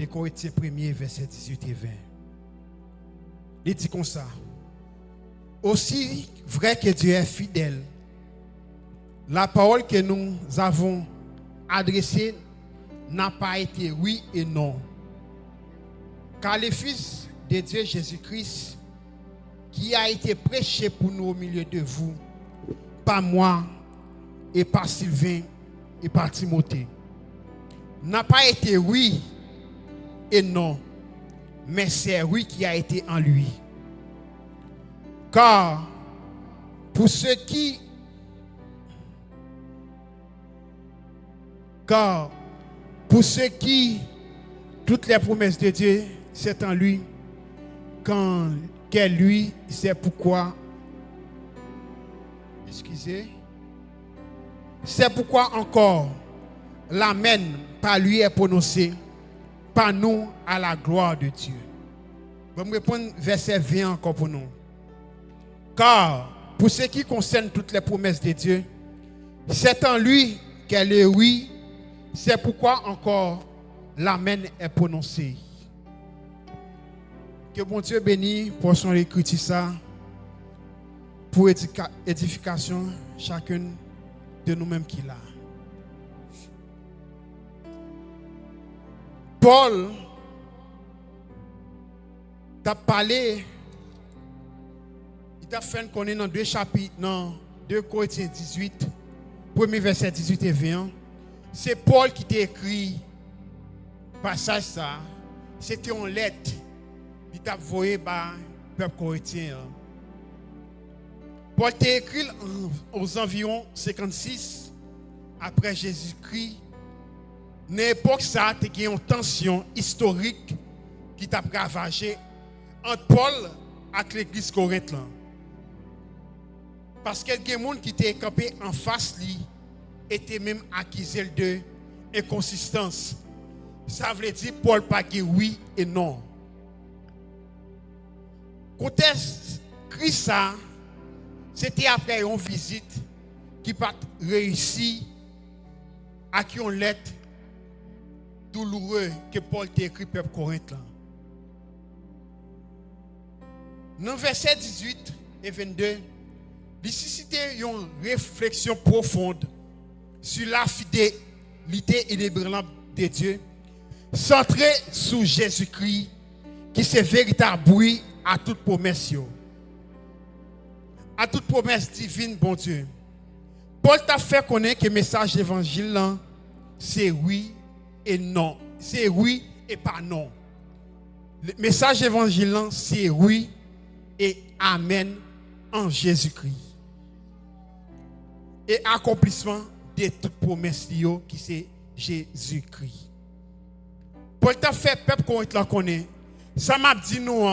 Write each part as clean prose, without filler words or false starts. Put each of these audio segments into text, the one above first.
de Corinthiens 1er, verset 18 et 20. Il dit comme ça. Aussi vrai que Dieu est fidèle, la parole que nous avons adressée n'a pas été oui et non. Car le Fils de Dieu Jésus-Christ, qui a été prêché pour nous au milieu de vous, par moi et par Sylvain et par Timothée, n'a pas été oui et non, mais c'est oui qui a été en lui. Car pour ceux qui toutes les promesses de Dieu, c'est en lui. Quand qu'est lui, c'est pourquoi. C'est pourquoi encore l'amen par lui est prononcé, par nous à la gloire de Dieu. Je vais me répondre verset 20 encore pour nous. Car pour ce qui concerne toutes les promesses de Dieu, c'est en lui qu'elle est oui. C'est pourquoi encore l'amen est prononcé. Que bon Dieu bénisse pour son écriture ça, pour édification chacune de nous-mêmes qui l'a. Paul t'a parlé, il t'a fait connaître dans deux chapitres, dans 2 Corinthiens 18, premier verset 18 et 20. C'est Paul qui t'a écrit passage ça. C'était une lettre qui t'a envoyé par le peuple corinthien. Paul t'a écrit aux environs 56 après Jésus-Christ. Dans l'époque, ça a eu une tension historique qui t'a ravagé entre Paul et l'église corinthienne. Parce que les gens qui étaient campés en face lui étaient même accusés de inconsistance. Ça veut dire Paul pas dit oui et non. Contexte Christ ça, c'était après une visite qui pas réussi à qui on lettre douloureux que Paul t'a écrit peuple Corinthe. Dans verset 18 et 22, il suscite une réflexion profonde sur la fidélité inébranlable de Dieu, centrée sur Jésus-Christ, qui est véritable bruit à toute promesse. À toute promesse divine, bon Dieu. Paul t'a fait connaître que le message d'évangile, c'est oui et non. C'est oui et pas non. Le message d'évangile, c'est oui et amen en Jésus-Christ. Et accomplissement de toute promesse qui c'est Jésus-Christ. Paul t'a fait peuple qu'on te connaît. Ça m'a dit nous,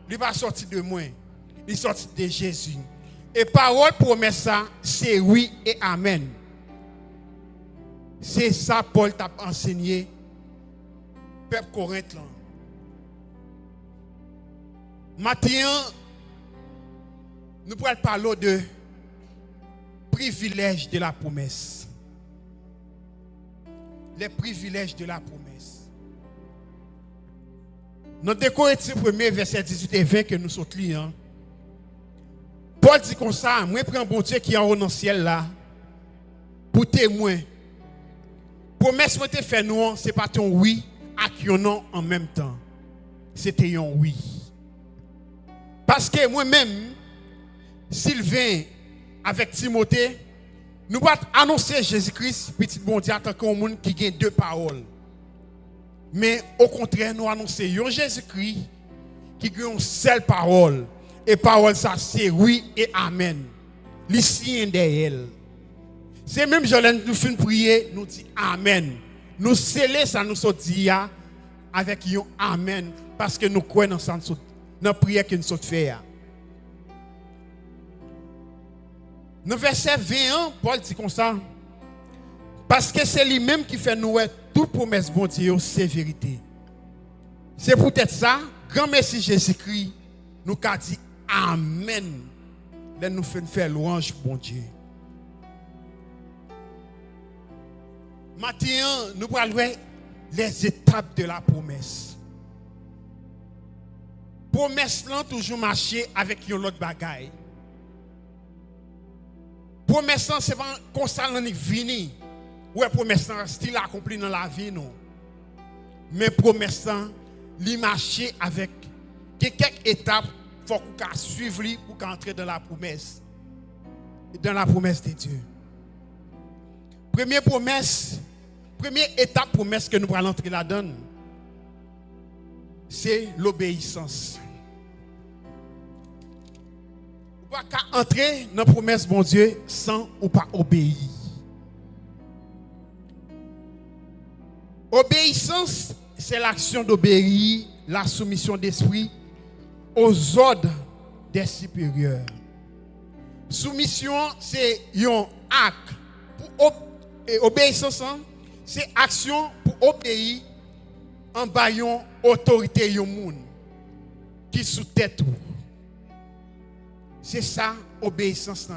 il va sortir de moi. Il sorti de Jésus. Et parole promesse ça, c'est oui et amen. C'est ça Paul t'a enseigné peuple Corinthe. Maintenant, nous pourrons parler de privilèges de la promesse. Les privilèges de la promesse. Dans 2 Corinthiens 1er, verset 18 et 20 que nous sommes lire, Paul dit comme ça, moi prends bon Dieu qui est en haut dans le ciel là, pour témoin. Promesse que tu fait nous, ce n'est pas ton oui et ton non en même temps. C'était un oui. Parce que moi-même, Sylvain, avec Timothée, nous allons annoncer Jésus-Christ, petit bon Dieu, en tant qu'un monde qui a deux paroles. Mais au contraire, nous annonçons Jésus-Christ qui a une seule parole. Et parole, ça, c'est oui et amen. L'ici derrière elle. C'est même Jolène nous fait prier, nous dit amen. Nous scellons ça, nous dit avec un amen. Parce que nous croyons dans la prière que nous sommes fait. Dans verset 21, Paul dit comme ça. Parce que c'est lui-même qui fait nous toute promesse bon Dieu, c'est vérité. C'est peut-être ça, grand merci Jésus-Christ, nous a dit amen. Là nous faisons faire louange bon Dieu. Maintenant, nous allons les étapes de la promesse. Promesse là toujours marcher avec une autre bagaille. Promesse là c'est pas comme ça l'année vini. Ouais, promesse là style accompli dans la vie non. Mais promesse là li marcher avec quelques étapes faut qu'on suivre lui pour qu'entrer dans la promesse. Dans la promesse de Dieu. Première étape promesse que nous allons entrer là-dedans, c'est l'obéissance. On ne peut pas entrer dans la promesse bon Dieu sans ou pas obéir. Obéissance, c'est l'action d'obéir, la soumission d'esprit aux ordres des supérieurs. Soumission, c'est un acte. Obéissance, c'est action pour obéir en baillant autorité yon moun qui sous tête. C'est ça, obéissance.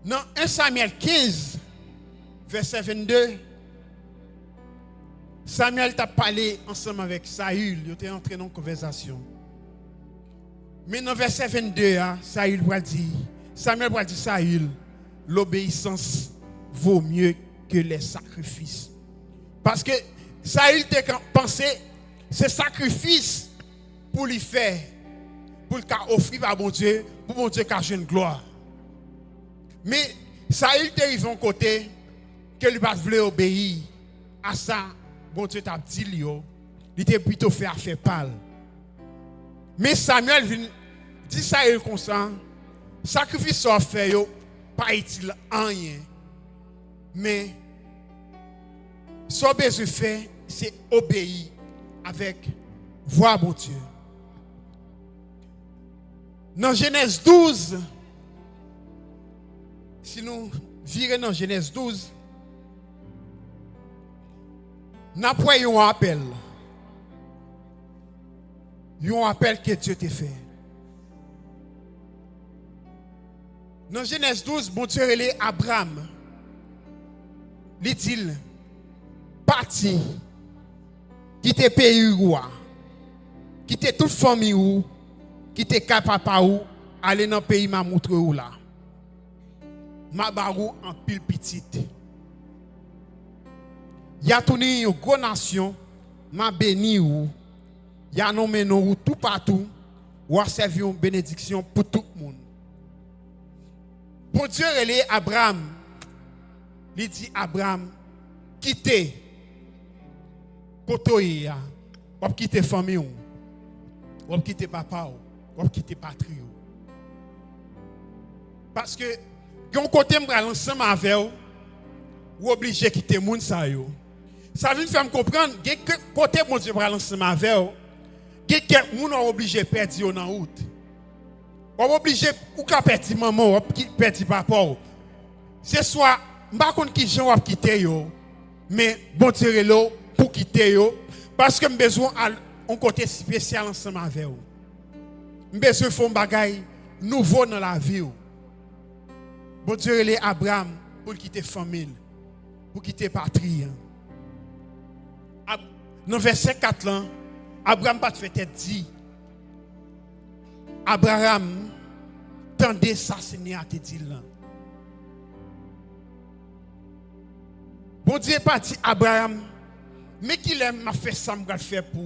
Dans 1 Samuel 15, verset 22, Samuel t'a parlé ensemble avec Saül, il était entré dans une conversation. Mais dans verset 22, Samuel va dire Saül, l'obéissance vaut mieux que les sacrifices. Parce que Saül t'a pensé, c'est sacrifice pour lui faire, pour le offrir à bon Dieu, pour bon Dieu cacher une gloire. Mais Saül t'a arrivé un côté que lui pas voulu obéir à ça. Bon Dieu t'a dit, il était plutôt fait à faire pâle. Mais Samuel dit Saül comme ça, sacrifice soit fait, pas utile en rien. Mais ce que besoin faire, c'est obéir avec voix bon Dieu. Dans Genèse 12, si nous virons dans Genèse 12, nous avons un appel. Un appel que Dieu t'a fait. Dans Genèse 12, bon Dieu relève Abraham. Il dit, parti, quitte pays roi, quitte toute famille ou, quitte papa ou, aller dans le pays m'a montré ou là. Ma barou en pile petite. Y a tourné une grande nation, m'a béni ou, y a nommé nous tout partout, ou a servi une bénédiction pour tout le monde. Bon Dieu relève Abraham. Il dit Abraham, quittez côté ou quitter famille ou quitter papa ou quitter patrie. Parce que quand côté me ensemble avec ou obligé quitter moun ça yo. Ça veut faire me comprendre que côté bon Dieu va ensemble avec que moun obligé perdre dans route. Ou obligé ou ka perdre maman ou perdre papa. C'est soit pas contre qui gens va quitter yo mais bon Dieu là pour quitter yo parce que me besoin un côté spécial ensemble avec vous. Me besoin faire un bagage nouveau dans la vie. Bon Dieu relève Abraham pour quitter famille, pour quitter patrie. Dans verset 4 là, Abraham pas fait tête dit. Abraham tendez ça Seigneur te dit là. Bon Dieu parti Abraham, mais qu'il m'a fait ça m'a faire pour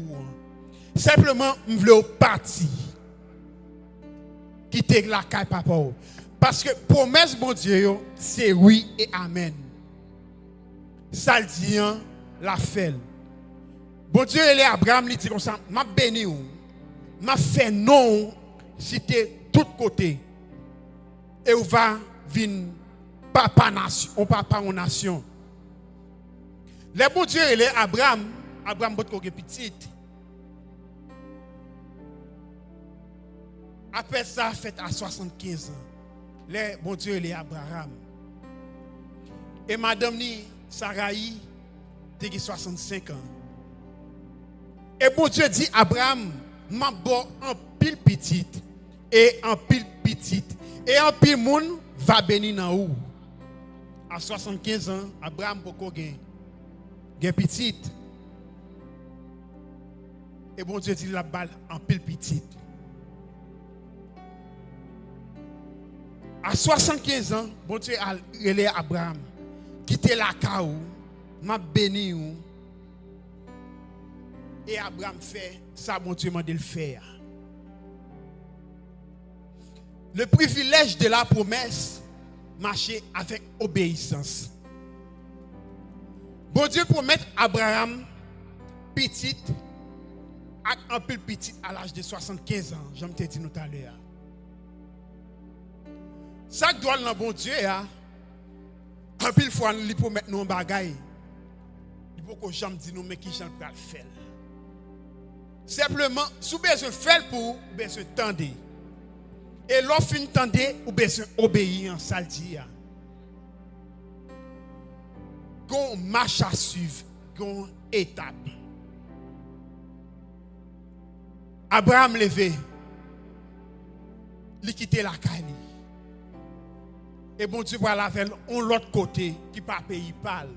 simplement me voulais partir. Quitter la caille papa. Parce que promesse bon Dieu c'est oui et amen. Ça le dit la fait. Bon Dieu il est Abraham il dit comme ça, m'a béni ou m'a fait non si tu tout côté. Et on va venir papa nation, on papa en nation. Le bon Dieu il est Abraham bot petit. Après ça fait à 75 ans. Le bon Dieu il est Abraham. Et madame ni Sarai a 65 ans. Et bon Dieu dit Abraham m'a bon en pile petite et en pile petite et en pile monde va bénir dans ou. À 75 ans Abraham poko gain. gen petite. Et bon Dieu dit la balle en pile petite. À 75 ans, bon Dieu a relé Abraham. Quitter la caou, m'a béni ou. Et Abraham fait ça, bon Dieu m'a dit le faire. Le privilège de la promesse, marcher avec obéissance. Bon Dieu promet Abraham petite, un peu petit à l'âge de 75 ans, j'aime te dire tout à l'heure. Ça doit dans bon Dieu, un peu fois nous lui promettre nous un bagaille. Il faut que j'aime dire nous mais qui j'en peux le faire. Simplement, si vous besoin faire pour, vous besoin tendre. Et l'offre fin tendre, vous besoin obéir en ça dire. Gon marche à suivre, gon étape. Abraham levé, il quitté la caille. Et bon Dieu va la faire on l'autre côté qui pas pays parle.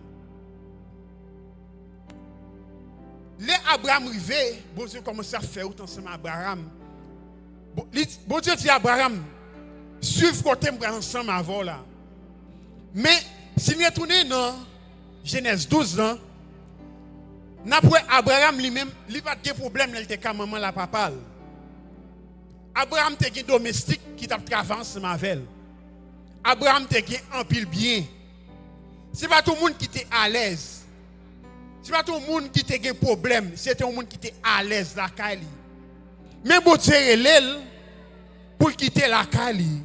Les Abraham rivé, bon Dieu commence à faire autant ensemble Abraham. Bon Dieu dit à Abraham, suivre côté ensemble avant là. Mais si nous retournons dans Genèse 12 ans, n'après Abraham lui-même, il n'a pas de problème, il était comme maman la papa. Abraham était un domestique qui t'a travaillé ensemble avec elle. Abraham était un pile bien. Ce n'est pas tout le monde qui était à l'aise. Ce n'est pas tout le monde qui était un problème. C'était un monde qui était à l'aise la Kali. Mais bon Dieu l'elle pour quitter la Kali.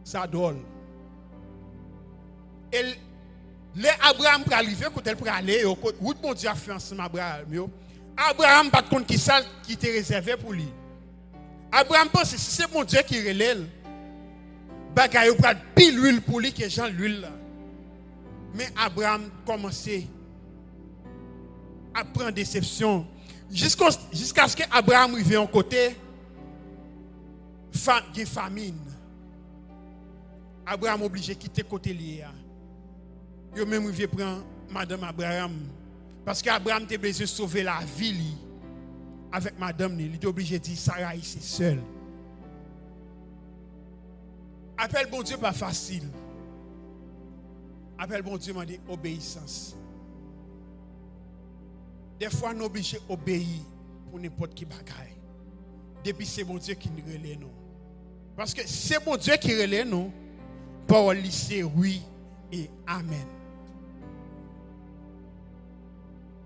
Ça drôle. Et les Abraham pour arriver quand elle pour aller route bon Dieu a fait ensemble Abraham. Abraham pas compte qui ça qui était réservé pour lui. Abraham pense si c'est mon Dieu qui relève bagaille pour pile l'huile pour lui que Jean l'huile. Mais Abraham commençait à prendre déception jusqu'à ce que Abraham arrive en côté de famine. Abraham obligé de quitter côté lié. Yo même arrivé prendre madame Abraham parce qu'Abraham était besoin de sauver la vie avec madame il était obligé de dire Sarah ici seule. Appel bon Dieu pas facile. Appel bon Dieu m'a dit obéissance. Des fois nous obligés d'obéir pour n'importe qui bagaille. Depuis c'est bon Dieu qui nous relève nous. Parce que c'est bon Dieu qui relève nous. Parole c'est oui et amen.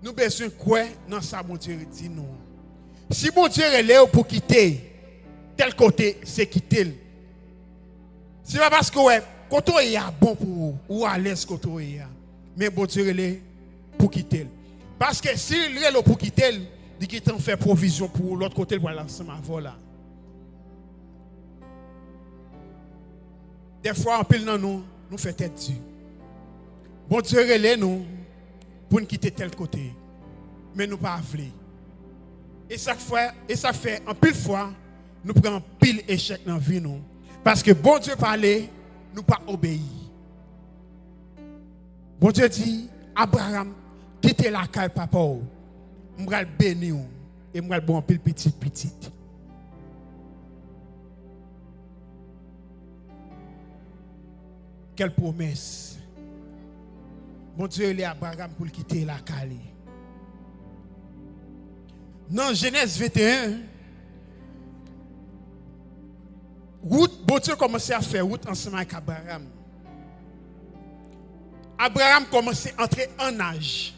Nous besoin quoi dans ça bon Dieu dit nous. Si bon Dieu relève pour quitter tel côté, c'est quitter. C'est pas parce que ouais, quand on est bon pour vous ou à l'aise quand on est. Mais bon Dieu relève pour quitter. Parce que si il relève pour quitter, il qui t'en fait provision pour l'autre côté pour l'ensemble avant là. Des fois en pile dans nous fait tête dessus. Bon Dieu relève nous pour nous quitter tel côté. Mais nous pas vle. Et ça fait en pile fois nous prenons pile échec dans la vie nous. Parce que bon Dieu parlait, nous pas obéir. Bon Dieu dit Abraham quittez la caille papa. Je vais bénir et je vais bon pile petite. Quelle promesse. Bon Dieu il est Abraham pour quitter la caille. Dans Genèse 21, bon Dieu commençait à faire route ensemble avec Abraham. Abraham commençait à entrer en âge.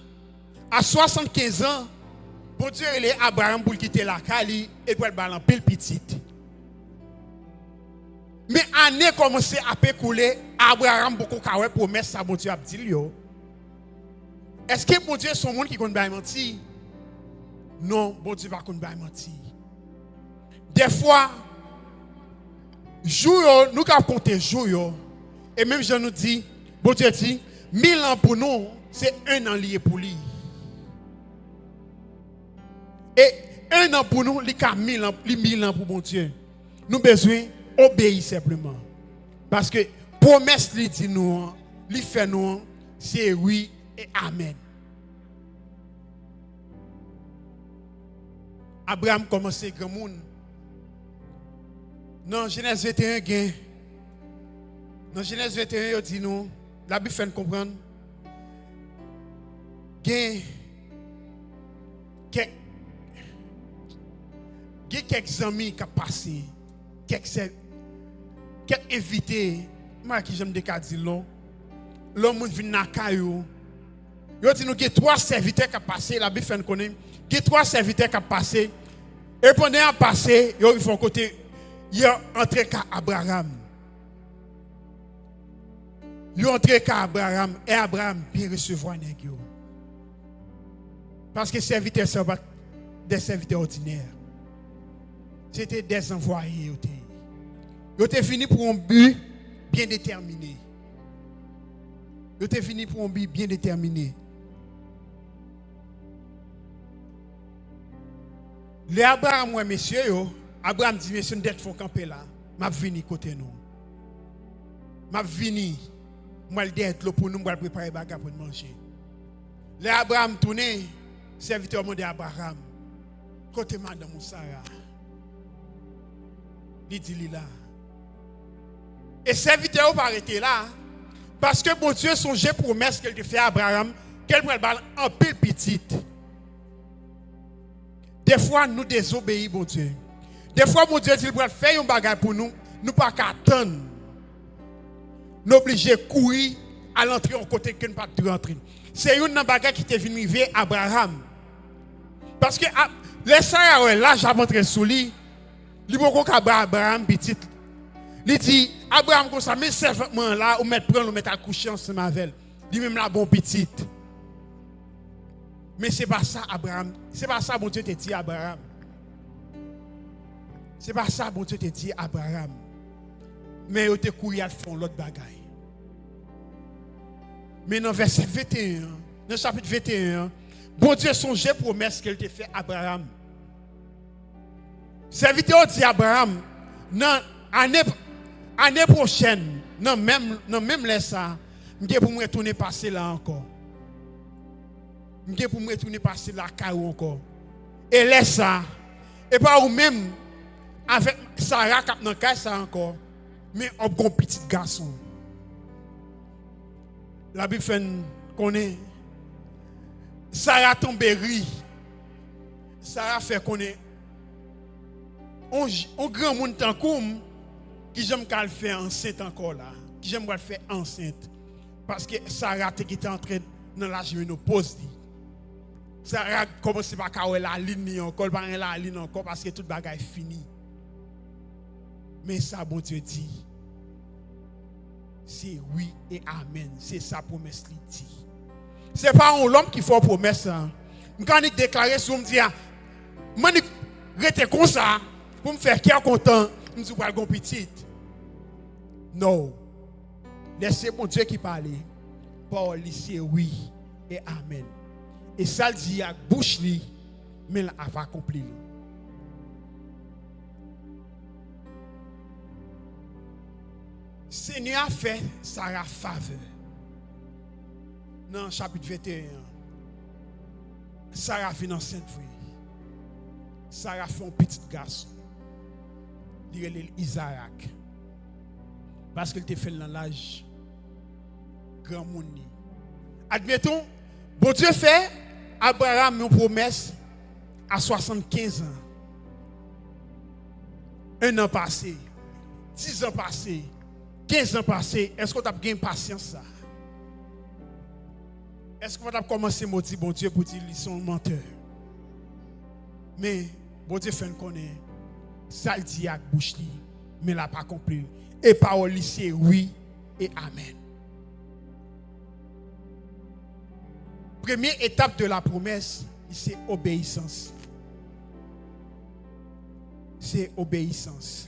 À 75 ans, bon Dieu il est Abraham pour quitter la caille et pour le ballon pile petite. Mais année commençait à pécouler, Abraham beaucoup de promesses à bon Dieu a dit. Est-ce que bon Dieu son monde qui compte bien mentir? Non, bon Dieu va compte bien mentir. Des fois, jour nous avons compté jour et même je nous dis, bon Dieu dit, 1000 ans pour nous, c'est un an lié pour lui. Et un an pour nous, il y a 1000 ans pour bon Dieu. Nous avons besoin d'obéir simplement. Parce que promesse lui dit nous, lui fait nous, c'est oui et amen. Abraham commençait grand monde. Dans Genèse 21, dans Genèse 21, il dit nous, la Bible fait comprendre, il y a quelques amis qui ont passé, quelques invités, moi qui j'aime dire l'homme vient dans caillou. Il dit nous il y a 3 serviteurs qui ont passé, la Bible fait connaître, il y a 3 serviteurs qui ont passé. Et pendant à passer, ils font côté il y a entré qu'à Abraham. Ils ont entré qu'à Abraham et Abraham bien recevoir nèg yo. Parce que serviteurs sont pas des serviteurs ordinaires. C'était des envoyés. Ils étaient finis pour un but bien déterminé. Ils étaient finis pour un but bien déterminé. Les Abraham, ouais, messieurs, Abraham dit, messieurs, nous devons camper là. Je vais venir côté nous. Je vais venir. Je vais être pour nous, je vais préparer des bagages pour manger. Les Abraham tourné, serviteur de Abraham, côté madame Sarah. Il dit là. Et serviteur va arrêter là. Parce que mon Dieu songeait promesse qu'elle fait à Abraham, qu'elle va le en pile petite. Des fois, nous désobéissons, mon Dieu. Des fois, mon Dieu, il va faire un bagage pour nous, nous pas qu'à attendre. Nous obligés de courir à l'entrée au côté que nous pas de rentrer. C'est une bagage qui est venu vers Abraham. Parce que les Sarah, là, j'avais sous lui, il faut qu'Abraham petit. Il dit, Abraham, comme ça, mais servement là, ou mettre prendre, ou mettre à coucher ensemble avec elle. Il même la bon petite. Mais ce n'est pas ça, Abraham. Ce n'est pas ça, bon Dieu te dit, Abraham. Ce n'est pas ça, bon Dieu te dit, Abraham. Mais il te couru à faire l'autre bagaille. Mais dans verset 21, dans le chapitre 21, bon Dieu songeait promesse qu'elle te fait à Abraham. Serviteur dit Abraham, non, année prochaine, non même laisse ça, je vais pour me retourner passer là encore. Je vais pour me retourner passer là encore. Et laisse ça. Et pas ou même avec Sarah qui n'a pas ça encore, mais un bon petit garçon. La Bible fait connaît. Sarah tombe ri. Sarah fait connaît. On grand monde tant comme qui j'aime qu'elle fait enceinte encore là. Qui j'aime qu'elle fait enceinte. Parce que Sarah était entrée dans l'âge de ménopause. Sarah commence par faire la ligne encore, pas la ligne encore parce que toute bagaille est finie. Mais ça, bon Dieu dit, c'est oui et amen. C'est sa promesse qui dit. Ce n'est pas l'homme qui fait une promesse. Quand il déclare sur me dire, je reste comme ça, pour me faire qui est content, je ne suis pas le petit. Non. Laissez mon Dieu qui parle. Paul c'est oui et amen. Et ça le dit à bouche, mais il n'a pas accompli. Seigneur a fait Sarah faveur. Dans le chapitre 21, Sarah vient enceinte. Sarah fait un petit garçon. Il est Isaac. Parce qu'il était fait dans l'âge grand monde. Admettons, bon Dieu fait Abraham une promesse à 75 ans. 1 an passé, 10 ans passé, 15 ans passé. Est-ce qu'on a bien patience ça? Est-ce qu'on va commencer à dire bon Dieu pour dire qu'ils sont menteurs? Mais bon Dieu fait connaître. Ça le dit à bouche, mais il n'a pas compris. Et parole c'est oui et amen. Première étape de la promesse, c'est obéissance. C'est obéissance.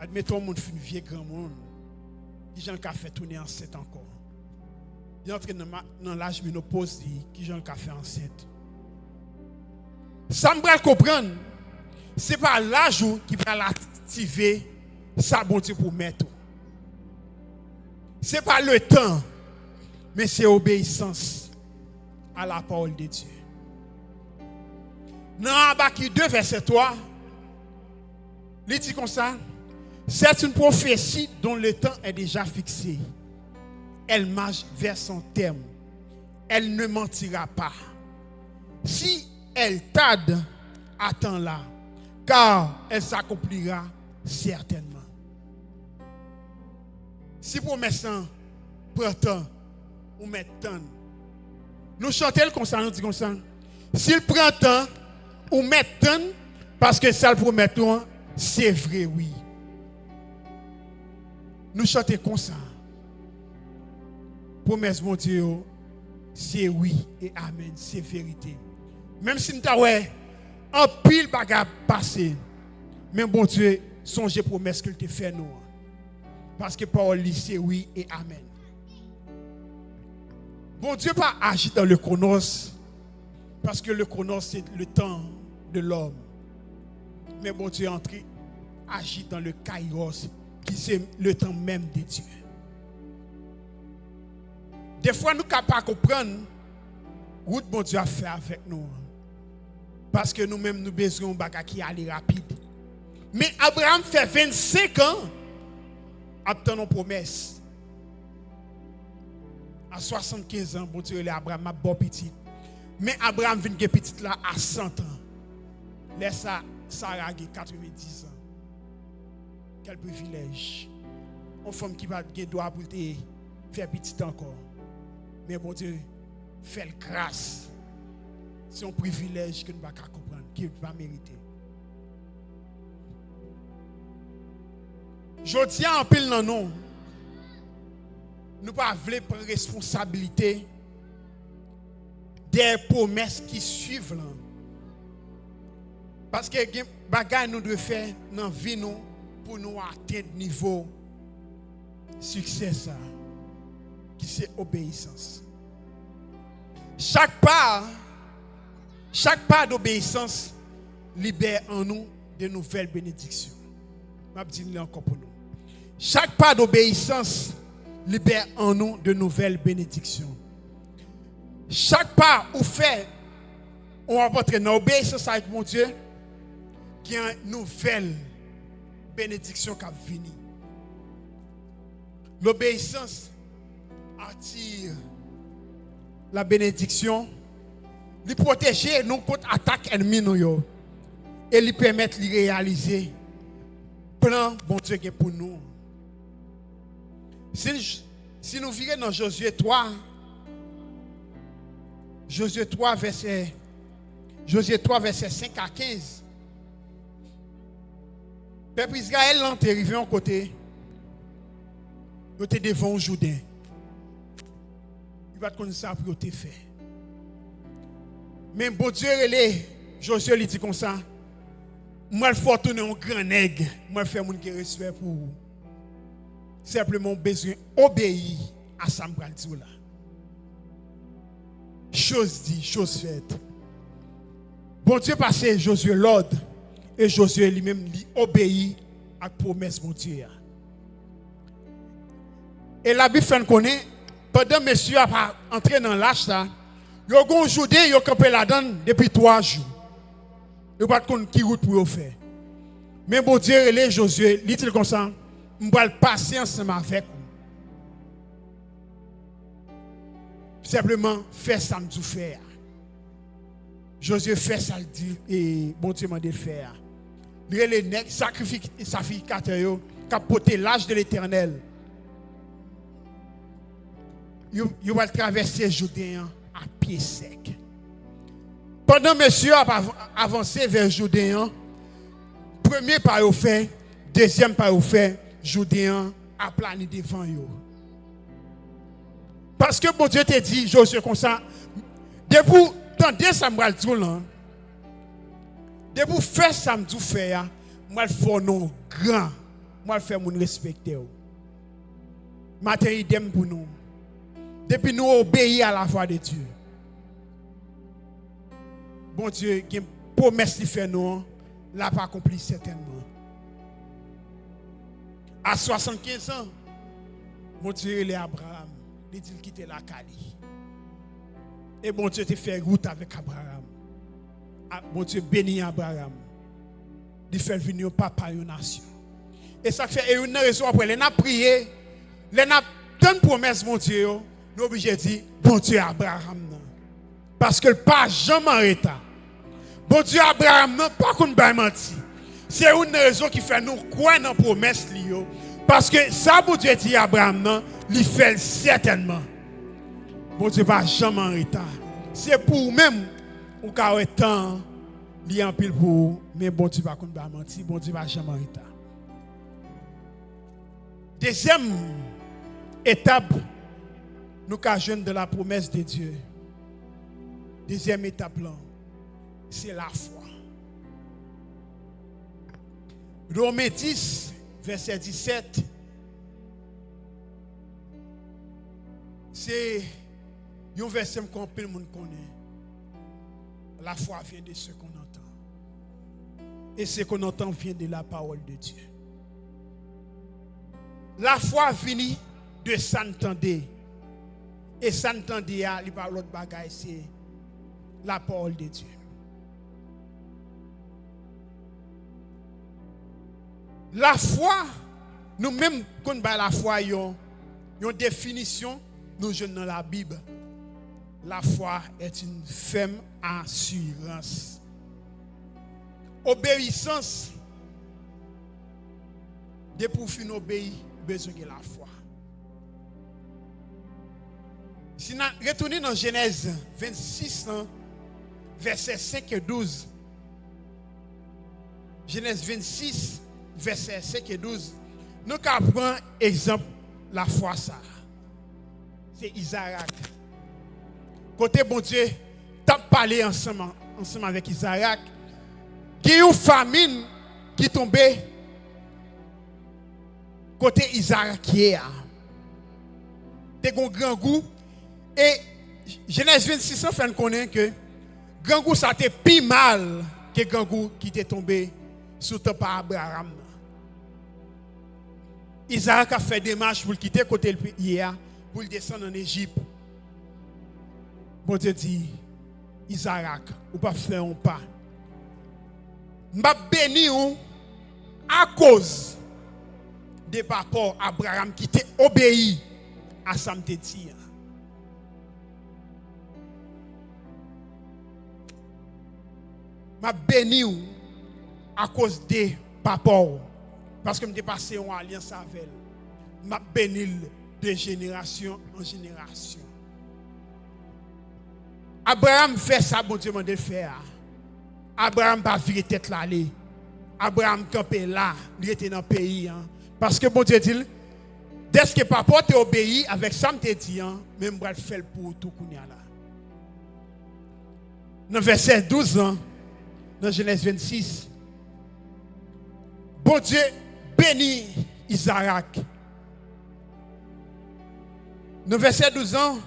Admettons mon fin vieux grand monde, qui j'en a fait tourner enceinte encore. Il entre dans l'âge ménopause, qui j'en a fait enceinte. Ça me va comprendre. Ce n'est pas l'âge qui va l'activer, ça bon Dieu pour mettre. Ce n'est pas le temps, mais c'est obéissance à la parole de Dieu. Dans Habakkuk 2, verset 3, il dit comme ça, c'est une prophétie dont le temps est déjà fixé. Elle marche vers son terme. Elle ne mentira pas. Si elle tarde, attends-la, car elle s'accomplira certainement. Si promesse prend temps, ou met temps. Nous chantons comme ça, nous disons comme ça. S'il prend temps, ou met temps, parce que ça le promet, c'est vrai, oui. Nous chantons comme ça. Promesse, mon Dieu, c'est oui et amen, c'est vérité. Même si nous avons un pile bagarre passé, mais bon Dieu, songez promesse qu'il te fait nous. Parce que parole c'est oui et amen. Bon Dieu pas agit dans le chronos, parce que le chronos c'est le temps de l'homme. Mais bon Dieu agit dans le kairos, qui c'est le temps même de Dieu. Des fois, nous ne sommes pas comprendre ce que bon Dieu a fait avec nous. Parce que nous-mêmes, nous besoin de choses qui aller rapide. Mais Abraham fait 25 ans attendant une promesse. À 75 ans, bon Dieu, Abraham a bon petit. Mais Abraham vient de petit là à 100 ans. Laisse Sarah a 90 ans. Quel privilège. Une femme qui va doit pour te faire petit encore. Mais bon Dieu, fait grâce. C'est un privilège que nous ne pouvons pas comprendre, qu'il ne va mériter. Je dis en pile non, nous ne pouvons pas prendre responsabilité des promesses qui suivent. Là. Parce que les bagages nous devons faire dans la vie nous, pour nous atteindre le niveau succès, ça, qui c'est obéissance. Chaque pas d'obéissance libère en nous de nouvelles bénédictions. Je vais dire encore pour nous. Chaque pas d'obéissance libère en nous de nouvelles bénédictions. Chaque pas où fait, on va entrer dans l'obéissance avec mon Dieu, qui a une nouvelle bénédiction qui va venir. L'obéissance attire la bénédiction, lui protéger nous contre attaque ennemie nous et lui permettre de réaliser le plan bon Dieu qui est pour nous. Si nous virons dans Josué 3 verset 5 à 15, le peuple Israël est arrivé en côté, il était devant un Jourdain. Il va te connaître ça pour te faire. Mais bon Dieu, Josué lui dit comme ça, moi je vais tourner un grand nègre, moi je fais mon respect pour vous. Simplement besoin d'obéir à ça me dit là. Chose dit, chose faite. Bon Dieu passé Josué l'ordre et Josué lui-même lui obéit à la promesse de Dieu. Et la Bible fait connaît pendant monsieur a entré dans l'âge là, yo gon joudé yo campé là-dedans depuis 3 jours. Yo pas connait qui route pour faire. Mais bon Dieu relé Josué, il dit comme ça, on va passer ensemble avec vous. Simplement faire ça me dit faire. Josué fait ça le dit et bon Dieu m'a dit faire. Les nègres sacrificateurs yo capoter l'âge de l'Éternel. Yo va traverser Jourdain à pied sec. Pendant monsieur a avancé vers Jourdain, premier pas au fait, deuxième pas au fait, Jourdain a plané devant yo. Parce que bon Dieu te dit Josué comme ça, debout tendez ça me dit là. Debout faire ça me dit faire, moi le faire non grand, moi le faire mon respecter. Matin idem pour nous. Depuis nous obéir à la voix de Dieu. Bon Dieu, qui promesse de faire nous, l'a pas accompli certainement. À 75 ans, Bon Dieu, il est Abraham. Il dit qu'il quitte la Cali. Et bon Dieu te fait route avec Abraham. Bon Dieu bénit Abraham. Il fait venir au papa une nation. Et ça fait une raison après. Il a prié. Il a donné une promesse, mon Dieu. Nous sommes obligés de dire, bon Dieu Abraham. Parce que le pas jamais arrêté. Bon Dieu Abraham, non, pas qu'on va mentir. C'est une raison qui fait nous croire dans la promesse. Parce que ça, bon Dieu dit Abraham, non, il fait certainement. Bon Dieu va jamais en retard. C'est pour même, ou quand il temps, il y a un pile pour, mais bon Dieu va mentir, bon Dieu va jamais en retard. Deuxième étape, nous avons de la promesse de Dieu. Deuxième étape là, c'est la foi. Romains 10, verset 17, c'est un verset que tout le monde connaît. La foi vient de ce qu'on entend. Et ce qu'on entend vient de la parole de Dieu. La foi vient de s'entendre. Et s'entendre, il parle l'autre bagaille, c'est la parole de Dieu. La foi, nous-mêmes, quand nous avons la foi, une définition, nous jouons dans la Bible. La foi est une ferme assurance. Obéissance, de pour finir obéir, besoin de la foi. Si nous retournons dans Genèse 26, versets 5 et 12. Genèse 26, versets 5 et 12. Nous prenons exemple la foi ça. C'est Isaac. Côté bon Dieu, t'as parlé ensemble avec Isaac. Il y a une famine qui tombait côté Isaac qui est. T'es un grand goût. Et Genèse 26 on fait connaître que grand goût ça était plus mal que grand goût qui était tombé sous le par Abraham. Isaac a fait des marches pour quitter côté le pays pour descendre en Égypte. Bon Dieu dit, Isaac, ou pas faire un pas. M'a béni à cause de papa Abraham qui t'a obéi à ça me dit. M'a béni à cause de papa parce que me passé en alliance avec elle. M'a béni de génération en génération. Abraham fait ça, bon Dieu m'a de faire. Abraham pas virer tête là aller. Abraham campé là, il était dans le pays. Parce que bon Dieu dit, dès que papa t'a obéi avec ça me dit, même va le faire pour tout kounya là. Dans verset 12, dans Genèse 26, bon Dieu bénit Isaac. Dans verset 12 ans,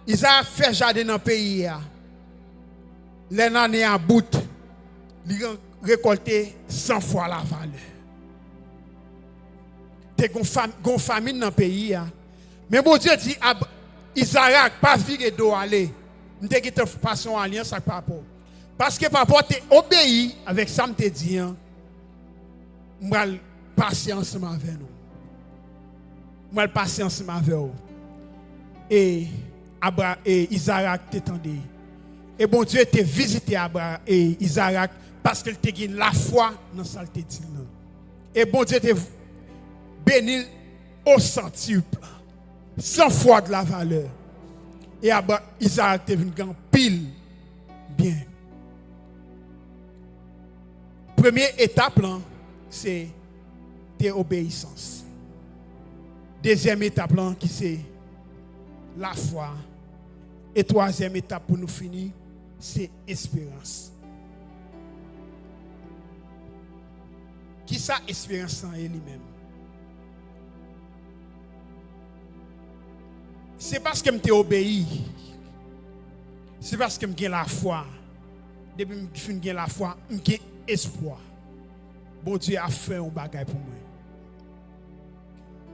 Isaac fait jardin dans le pays. Les années à bout, il a récolté 100 fois la valeur. Il y a une famine dans le pays. Mais bon Dieu dit, Isaac, pas virer d'eau aller. Je ne pas passer en alliance avec papa. Parce que papa t'a obéi avec ça, je te dis, je vais passer ensemble avec nous. Je vais passer ensemble avec vous. Et Isaac t'étendait. Et bon Dieu t'a visité et Isaac parce qu'il t'a gagné la foi dans sa te dit. Et bon Dieu t'a béni au centuple, 100 fois de la valeur. Et Isaac t'a venu gagner pile bien. Première étape, c'est l'obéissance. Deuxième étape, qui c'est la foi. Et troisième étape pour nous finir, c'est espérance. Qui ça, espérance en elle-même? C'est parce que je t'ai obéi. C'est parce que j'ai la foi. Depuis que j'ai la foi, j'ai espoir. Bon Dieu a fait un bagage pour moi.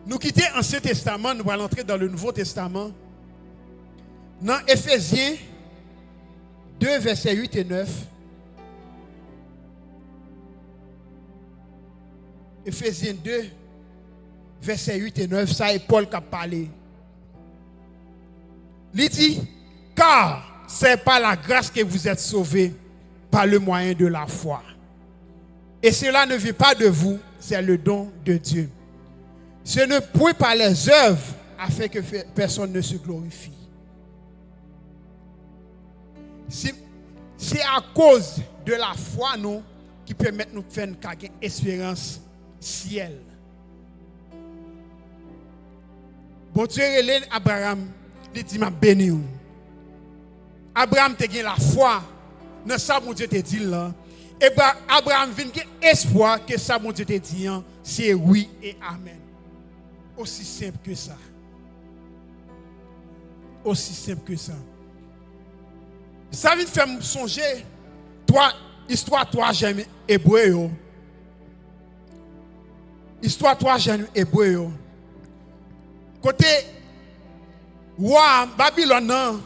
Nous quittons l'Ancien Testament, nous allons entrer dans le Nouveau Testament. Dans Éphésiens 2, versets 8 et 9. Éphésiens 2, versets 8 et 9, ça est Paul qui a parlé. Il dit, car c'est par la grâce que vous êtes sauvés, par le moyen de la foi. Et cela ne vient pas de vous, c'est le don de Dieu. Ce n'est point par les œuvres, afin que personne ne se glorifie. C'est à cause de la foi, nous, qui permet de nous faire une espérance ciel. Bon Dieu, Hélène Abraham, il dit, m'a béni. Abraham te gagné la foi dans ça, mon Dieu te dit là. Et Abraham vient avec espoir que ça, mon Dieu te dit, c'est oui et amen. Aussi simple que ça. Aussi simple que ça. Ça vient faire me songer, histoire 3 jeunes hébreux. Histoire 3 jeunes hébreux. Côté roi Babylone,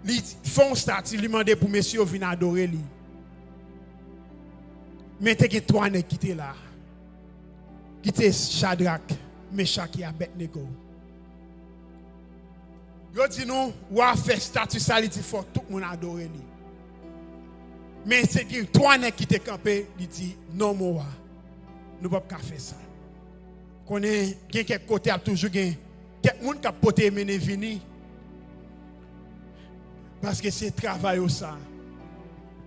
ils font statue, ils demandent pour messieurs venir adorer lui. Mais il y a 3 nègres qui étaient là. Qui étaient Shadrach, Meshach et Abednego. Ils disent nous, roi fait statue, ça il dit faut tout le monde adorer lui. Mais c'est 3 nègres qui étaient campés, ils disent non mon roi, nous ne pouvons pas faire ça. Qu'on est quelques côtés a toujours quelqu'un qui a porté mener venir. Parce que c'est travail au ça.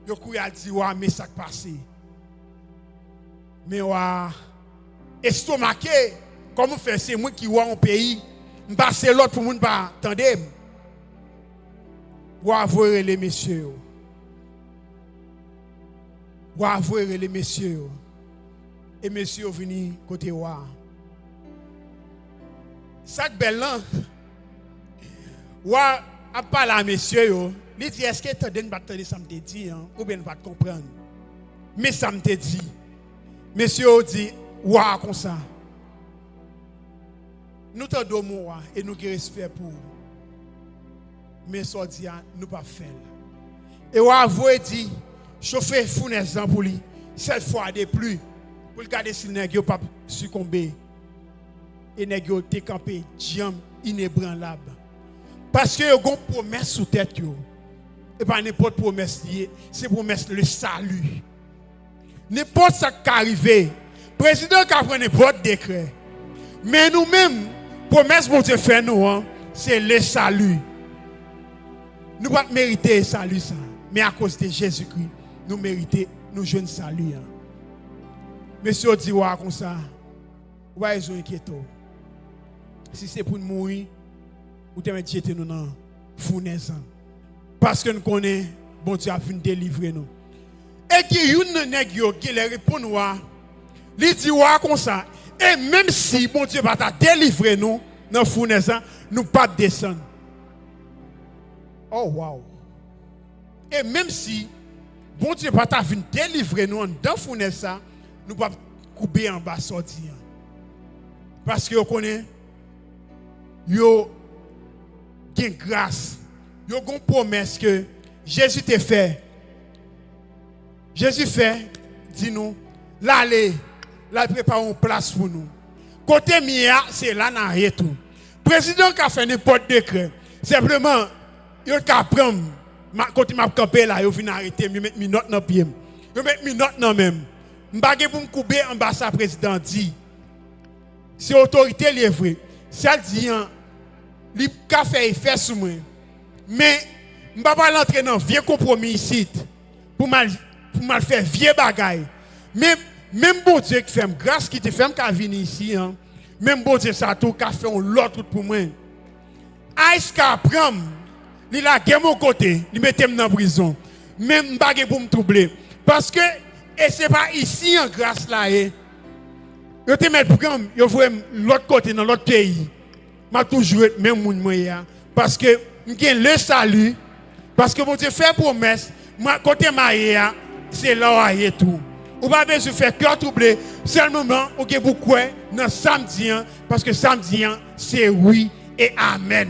Yo couille a dit ouais mais ça passé. Mais ouais estomaqué comme faire c'est moi qui vois un pays, m'passer l'autre pour monde pas attendre. Ouais voir les messieurs. Ouais voir les messieurs. Et messieurs venir côté ouais. Ça belle là. Ouais a parlé à messieurs, il dit est-ce que tu donnes pas ça me dit ou bien pas comprendre. Mais ça me dit. Messieurs dit ouah comme ça. Nous te donnons et nous avons respect pour. Mais ça dit nous pas faire. Et ouah vous dit chauffer fournaise pour lui. Cette fois de plus pour garder si nèg yo pas succomber. Et nèg yo te camper jam inébranlable. Parce que vous avez une promesse sous tête. Et pas n'importe promesse liée. C'est promesse le salut. N'importe ce qui arrive. Le président qui a pris n'importe décret. Mais nous-mêmes, promesse que Dieu fait nous, c'est le salut. Nous ne pouvons pas mériter le salut. Ça. Mais à cause de Jésus-Christ, nous méritons, nous jouons le salut. Monsieur dit, ouais, comme ça. Ouais, ils ont inquiété. Si c'est pour nous mourir, ou te mettre jeter nous dans fournaise parce que nous connaissons bon Dieu a fini délivrer nous et qui une nèg yo qui les répond nous il dit wa comme ça et même si bon Dieu va ta délivrer nous dans fournaise nous pas descendre. Oh wow. Et même si bon Dieu va ta venir délivrer nous dans fournaise nous pas couper en bas sortir parce que vous connaissez yo une grâce, il y a une promesse que Jésus t'a fait. Jésus fait, dis-nous, là, là, prépare une place pour nous. Côté Mia, c'est là, dans tout. Président qui a fait n'importe décret, simplement, il a prendre, côté m'a campé là, il vient arrêter, il met une note dans le pied. Il met une note dans même. Je ne vais pas pour me couper en bas, ça président dit. C'est autorité, il est vrai. Ça dit, li ka fait effet sur moi mais je pas l'entrer dans vieux compromis ici pour mal faire vieux bagaille mais même bon Dieu qui fait grâce qui te fait ka venir ici même bon Dieu ça tout ka fait l'autre pour moi Ice ka prend li la guerre mon côté li mettait dans prison même pas pour me troubler parce que et c'est pas ici en grâce là yo te mettre prendre yo voyer l'autre côté dans l'autre pays m'a toujours même moun moyen parce que m'gain le salut parce que mon Dieu fait promesse moi côté marié c'est là et tout Ou pas besoin de faire cœur troublé. Seulement, ok, pourquoi dans samedi, parce que samedi, c'est oui et amen.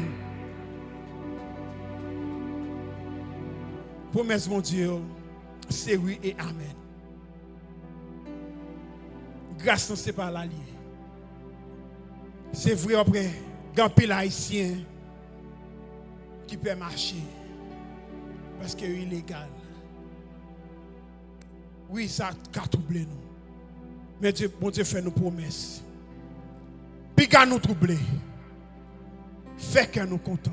Promesse, mon Dieu, c'est oui et amen. Grâce, c'est pas la liée. C'est vrai après, grand haïtien qui peut marcher parce que c'est illégal. Oui, ça a troublé nous. Mais Dieu, bon Dieu fait nos promesses. Puis quand nous troubler, fait que nous contents.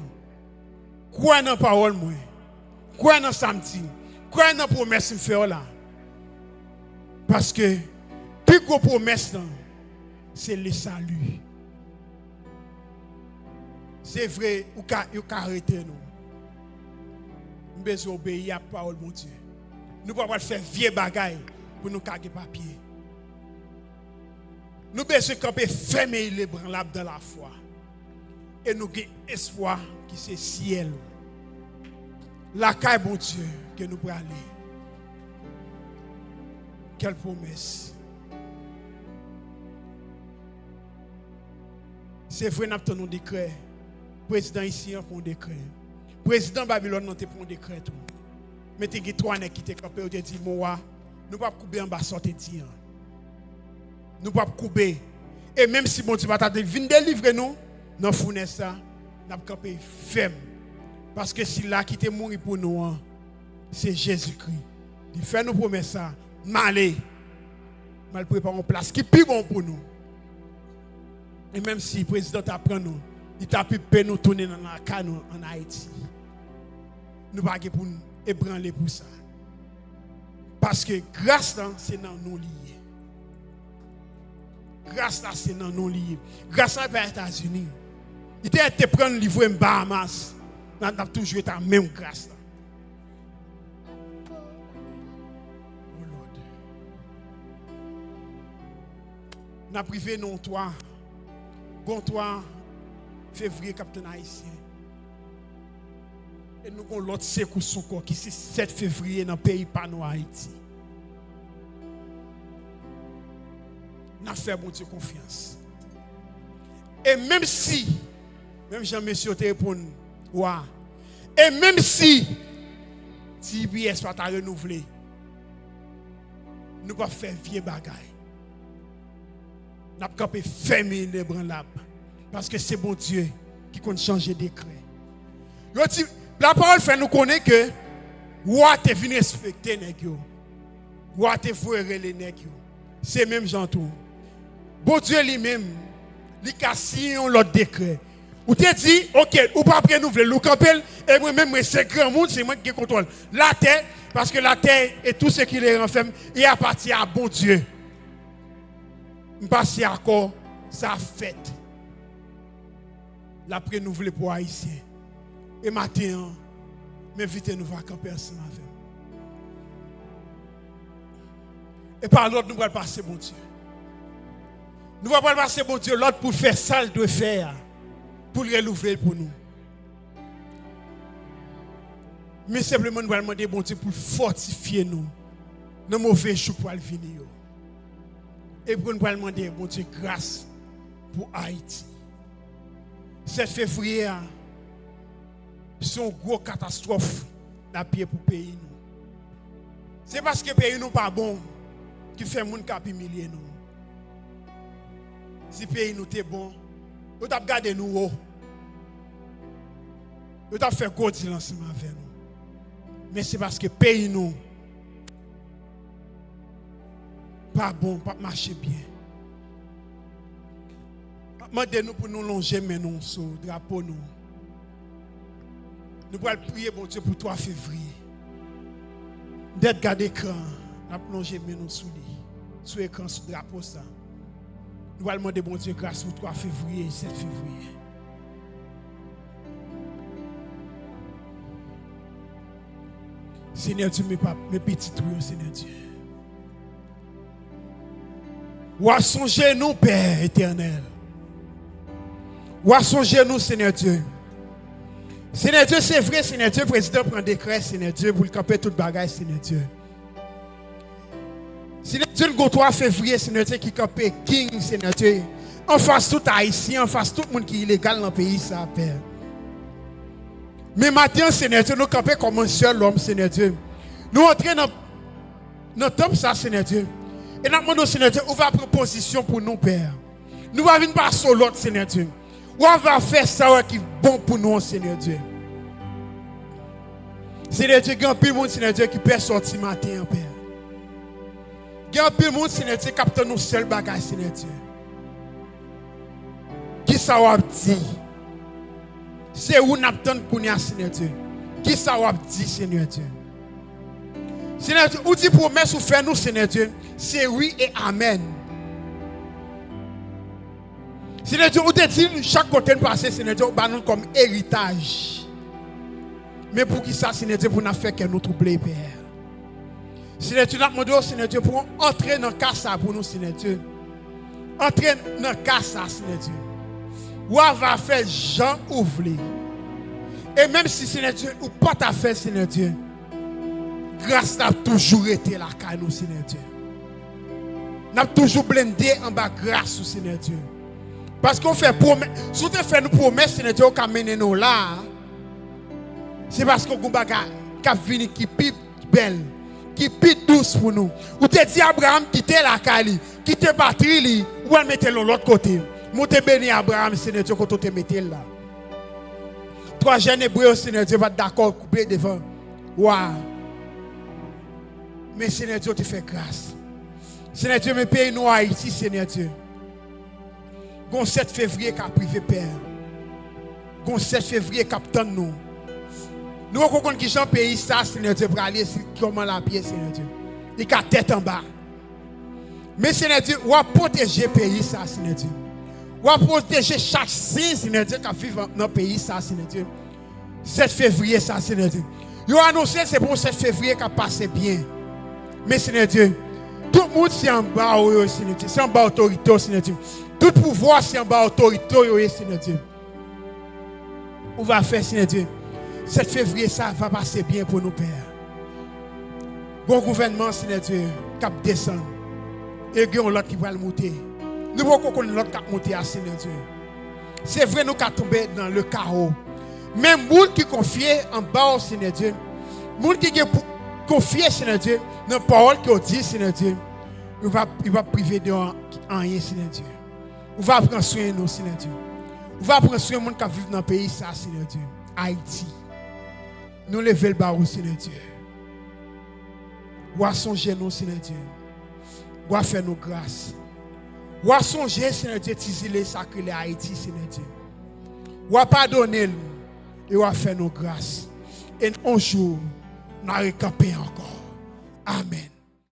Quoi dans la parole, moi? Quoi dans samedi? Quoi dans la promesse me fait là? Parce que, plus gros promesse, c'est le salut. C'est vrai, ou arrêter nous. Nous besoin d'obéir à la parole de Dieu. Nous ne pouvons pas faire vieux bagaille pour nous caguer papier. Nous besoin de camper fermer les branlables dans la foi. Et nous avons espoir qui c'est ciel. La caille, bon Dieu, que nous pouvons aller. Quelle promesse. C'est vrai, nous avons un décret. Le président ici a un décret. Le président Babylone n'a pas un décret. Mais tu as trois nègres qui t'ont campé et dit, moi, nous ne pouvons pas couper en bas sortir. Nous ne pouvons pas couper. Et même si bon Dieu va venir délivrer nous, dans la ça, nous avons campé ferme. Parce que si là qui est mort pour nous, c'est Jésus-Christ. Il fait nous promesses ça. Mal prépare une place qui est plus bon pour nous. Et même si le président apprend nous, il t'a pu nous tourner dans la canne en Haïti. Nous ne pouvons pas nous ébranler pour ça. Parce que grâce, c'est dans nous liés. Grâce, c'est dans nous liés. Grâce à les États-Unis. Il t'a été prendre le livre Bahamas. Nous avons toujours été la même grâce. Oh Lord. Nous avons privé non toi. Bon toi, février, capitaine haïtien. Et nous avons l'autre secours son corps qui c'est 7 février dans le pays Pano Haïti. Nous avons fait bon Dieu confiance. Et même si, même Jean-Monsieur te répond, ouais. Et même si TBS va te renouveler, nous ne pouvons pas faire vieux bagaille. Nous ne pouvons pas fermer les branlables. Parce que c'est bon Dieu qui compte changer des décret. La parole fait nous connaître que roi te venu respecter les nègres. Roi te vouer les nègres. C'est même Jean tout. Bon Dieu lui-même, il a signé l'autre décret. Ou te dit, ok, ou pas renouveler le campel, et moi-même, c'est grand monde, c'est moi qui contrôle la terre, parce que la terre et tout ce qui les renferme, il appartient à bon Dieu. Je passe encore, ça a fait. La renouveler pour Haïtien. Et maintenant, m'invite nous à camper ensemble avec. Et par l'autre, nous allons passer, bon Dieu. Nous allons passer, bon Dieu, l'autre pour faire ça, il doit faire. Pour le renouveler pour nous. Mais simplement, nous allons demander, bon Dieu, pour fortifier nous. Dans mauvais jours pour le venir. Et pour nous allons demander, bon Dieu, grâce pour Haïti. 7 février, c'est une grosse catastrophe dans le pays pour le pays. C'est parce que le pays n'est pas bon qui fait les gens qui humilier nous. Si le pays nous est bon, nous avons gardé nous haut. Nous avons fait gros lancement avec nous. Mais c'est parce que le pays nous pas bon, pas marcher bien. Demandez-nous pour nous longer nous sur le drapeau. Nous allons prier bon Dieu pour 3 février. D'être gardé l'écran, nous allons plonger nous sur l'écran, sur le drapeau. Ça. Nous allons demander bon Dieu grâce pour 3 février et 7 février. Seigneur Dieu, mes petits trucs, Seigneur Dieu. Ou à songer nous, Père éternel. Ou à songer nous, Seigneur Dieu. Seigneur Dieu, c'est vrai, Seigneur Dieu, le président prend décret, Seigneur Dieu, pour le camper toute bagaille, Seigneur Dieu. Seigneur Dieu, le 3 février, Seigneur Dieu, qui campait King, Seigneur Dieu. En face tout Haïtien, en face tout le monde qui est illégal dans le pays, ça, Père. Mais maintenant, Seigneur Dieu, nous campons comme un seul homme, Seigneur Dieu. Nous entrons dans le temple, ça, Seigneur Dieu. Et nous demandons, Seigneur Dieu, ouvre la proposition pour nous, Père. Nous ne venons pas sur l'autre, Seigneur Dieu. Ou on va faire ça qui est bon pour nous, Seigneur Dieu. Seigneur Dieu, il y a un peu de monde, Seigneur Dieu, qui peut sortir matin, Père. Il y a un peu de monde, Seigneur Dieu, qui capte nos seuls bagages, Seigneur Dieu. Qui ça va dire? C'est où nous attendons qu'on y a, Seigneur Dieu. Qui ça va dire, Seigneur Dieu? Seigneur Dieu, où dit promesse ou fait nous, Seigneur Dieu, c'est oui et amen. Seigneur Dieu, où te dit chaque côté de passer, Seigneur Dieu, nous comme héritage. Mais pour qui ça, Seigneur Dieu, pour nous faire que nous troubler, Père. Seigneur Dieu, nous demandons, Seigneur Dieu, pour entrer dans le cas ça pour nous, Seigneur Dieu. Entrer dans le cas ça, Seigneur Dieu. Ou va faire Jean ouvrir. Et même si, Seigneur Dieu, ou pas ta fait, Seigneur Dieu, grâce n'a toujours été là, car nous, Seigneur Dieu. N'a toujours blindé en bas grâce, Seigneur Dieu. Parce qu'on fait promesse, si on fait nous promesses, Seigneur Dieu, qu'on mène nous là, c'est parce qu'on a un vini qui est belle, qui est douce pour nous. Ou te dit Abraham quitte la Kali, quitte patrie, ou elle mette l'autre côté. Moi te béni Abraham, Seigneur Dieu, quand on te mette là. Trois jeunes hébreux, Seigneur Dieu, va d'accord, couper devant. Waouh. Mais Seigneur Dieu, te fait grâce. Seigneur Dieu, me paye nous à Haïti, Seigneur Dieu. Gon 7 février qui a privé Père. Gon 7 février qui a obtenu nous. Nous avons qui Jean pays ça, Seigneur Dieu, pour aller comment la pied, Seigneur Dieu. Il a tête en bas. Mais Seigneur Dieu, on va protéger le pays ça, Seigneur Dieu. On va protéger chaque signe, Seigneur Dieu, qui vit dans le pays ça, Seigneur Dieu. 7 février ça, Seigneur Dieu. Ils ont annoncé c'est pour 7 février qui a passé bien. Mais Seigneur Dieu, tout le monde c'est en bas, Seigneur Dieu. C'est en bas autorité, Seigneur Dieu. Tout pouvoir c'est en bas autorité, Seigneur Dieu. On va faire, Seigneur Dieu. 7 février, ça va passer bien pour nous, Père. Bon gouvernement, Seigneur Dieu, cap descend. Et il y a l'autre qui va le monter. Nous ne pouvons pas l'autre qui monter à Seigneur Dieu. C'est vrai, nous sommes tombés dans le chaos. Mais les gens qui confient en bas au Seigneur Dieu, les gens qui confient, Seigneur Dieu, dans la parole qu'on dit, Seigneur Dieu, il va priver de rien, Seigneur Dieu. On va prendre soin de nous, Seigneur Dieu. On va prendre soin de gens qui vivent dans le pays, ça, Seigneur Dieu. Haïti. Nous levons le barreau, Seigneur Dieu. Ou à songer nous, Seigneur Dieu. Ou à faire nos grâces. Ou à songer, Seigneur Dieu, tiser sacré les Haïti, Seigneur Dieu. Ou à pardonner nous. Et ou à faire nos grâces. Et un jour, nous allons camper encore. Amen.